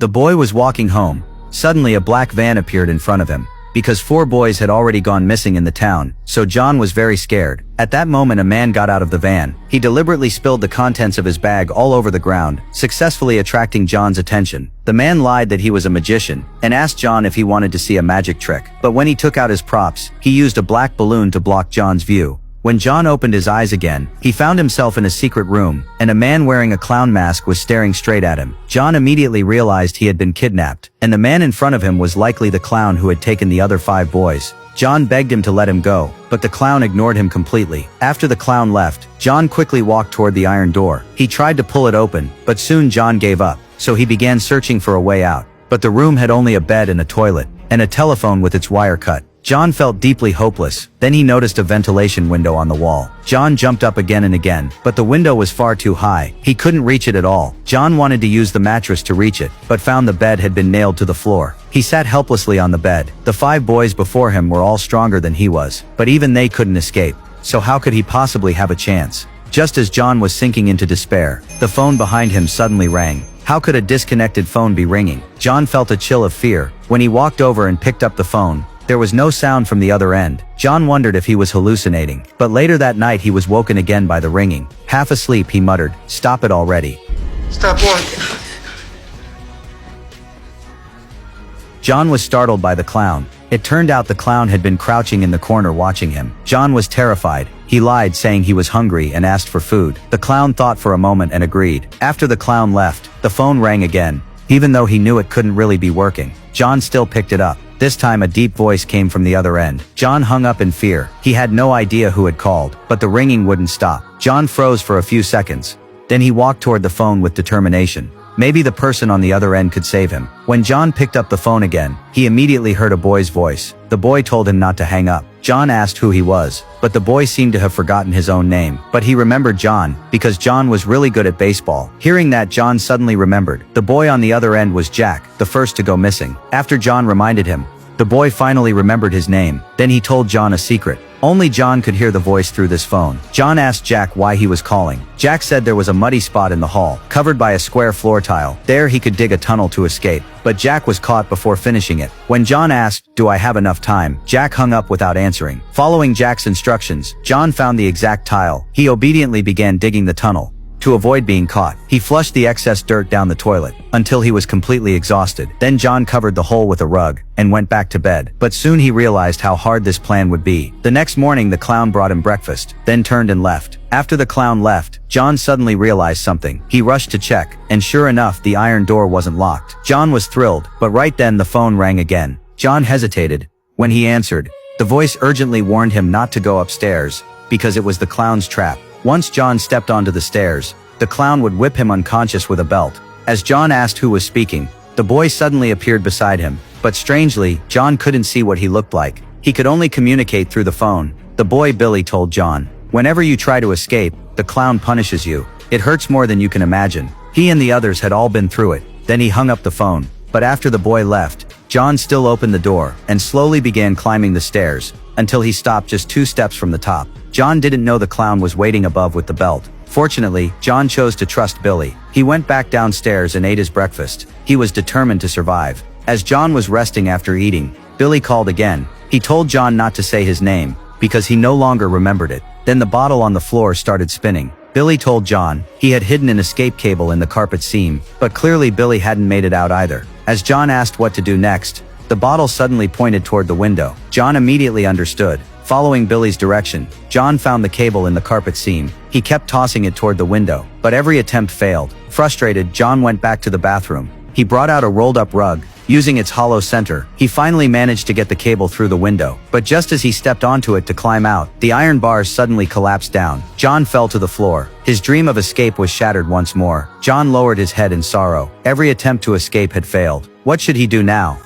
The boy was walking home. Suddenly a black van appeared in front of him. Because 4 boys had already gone missing in the town, so John was very scared. At that moment a man got out of the van. He deliberately spilled the contents of his bag all over the ground, successfully attracting John's attention. The man lied that he was a magician, and asked John if he wanted to see a magic trick. But when he took out his props, he used a black balloon to block John's view. When John opened his eyes again, he found himself in a secret room, and a man wearing a clown mask was staring straight at him. John immediately realized he had been kidnapped, and the man in front of him was likely the clown who had taken the other 5 boys. John begged him to let him go, but the clown ignored him completely. After the clown left, John quickly walked toward the iron door. He tried to pull it open, but soon John gave up, so he began searching for a way out. But the room had only a bed and a toilet, and a telephone with its wire cut. John felt deeply hopeless. Then he noticed a ventilation window on the wall. John jumped up again and again, but the window was far too high. He couldn't reach it at all. John wanted to use the mattress to reach it, but found the bed had been nailed to the floor. He sat helplessly on the bed. The 5 boys before him were all stronger than he was, but even they couldn't escape. So how could he possibly have a chance? Just as John was sinking into despair, the phone behind him suddenly rang. How could a disconnected phone be ringing? John felt a chill of fear. When he walked over and picked up the phone, there was no sound from the other end. John wondered if he was hallucinating. But later that night he was woken again by the ringing. Half asleep he muttered, "Stop it already." Stop what? John was startled by the clown. It turned out the clown had been crouching in the corner watching him. John was terrified. He lied, saying he was hungry and asked for food. The clown thought for a moment and agreed. After the clown left, the phone rang again. Even though he knew it couldn't really be working, John still picked it up. This time a deep voice came from the other end. John hung up in fear. He had no idea who had called, but the ringing wouldn't stop. John froze for a few seconds. Then he walked toward the phone with determination. Maybe the person on the other end could save him. When John picked up the phone again, he immediately heard a boy's voice. The boy told him not to hang up. John asked who he was, but the boy seemed to have forgotten his own name. But he remembered John, because John was really good at baseball. Hearing that, John suddenly remembered. The boy on the other end was Jack, the first to go missing. After John reminded him, the boy finally remembered his name. Then he told John a secret. Only John could hear the voice through this phone. John asked Jack why he was calling. Jack said there was a muddy spot in the hall, covered by a square floor tile. There he could dig a tunnel to escape. But Jack was caught before finishing it. When John asked, "Do I have enough time?" Jack hung up without answering. Following Jack's instructions, John found the exact tile. He obediently began digging the tunnel. To avoid being caught, he flushed the excess dirt down the toilet, until he was completely exhausted. Then John covered the hole with a rug, and went back to bed. But soon he realized how hard this plan would be. The next morning the clown brought him breakfast, then turned and left. After the clown left, John suddenly realized something. He rushed to check, and sure enough the iron door wasn't locked. John was thrilled, but right then the phone rang again. John hesitated. When he answered, the voice urgently warned him not to go upstairs, because it was the clown's trap. Once John stepped onto the stairs, the clown would whip him unconscious with a belt. As John asked who was speaking, the boy suddenly appeared beside him. But strangely, John couldn't see what he looked like. He could only communicate through the phone. The boy Billy told John, "Whenever you try to escape, the clown punishes you. It hurts more than you can imagine." He and the others had all been through it. Then he hung up the phone. But after the boy left, John still opened the door, and slowly began climbing the stairs, until he stopped just 2 steps from the top. John didn't know the clown was waiting above with the belt. Fortunately, John chose to trust Billy. He went back downstairs and ate his breakfast. He was determined to survive. As John was resting after eating, Billy called again. He told John not to say his name, because he no longer remembered it. Then the bottle on the floor started spinning. Billy told John he had hidden an escape cable in the carpet seam, but clearly Billy hadn't made it out either. As John asked what to do next, the bottle suddenly pointed toward the window. John immediately understood. Following Billy's direction, John found the cable in the carpet seam. He kept tossing it toward the window, but every attempt failed. Frustrated, John went back to the bathroom. He brought out a rolled-up rug. Using its hollow center, he finally managed to get the cable through the window. But just as he stepped onto it to climb out, the iron bars suddenly collapsed down. John fell to the floor. His dream of escape was shattered once more. John lowered his head in sorrow. Every attempt to escape had failed. What should he do now?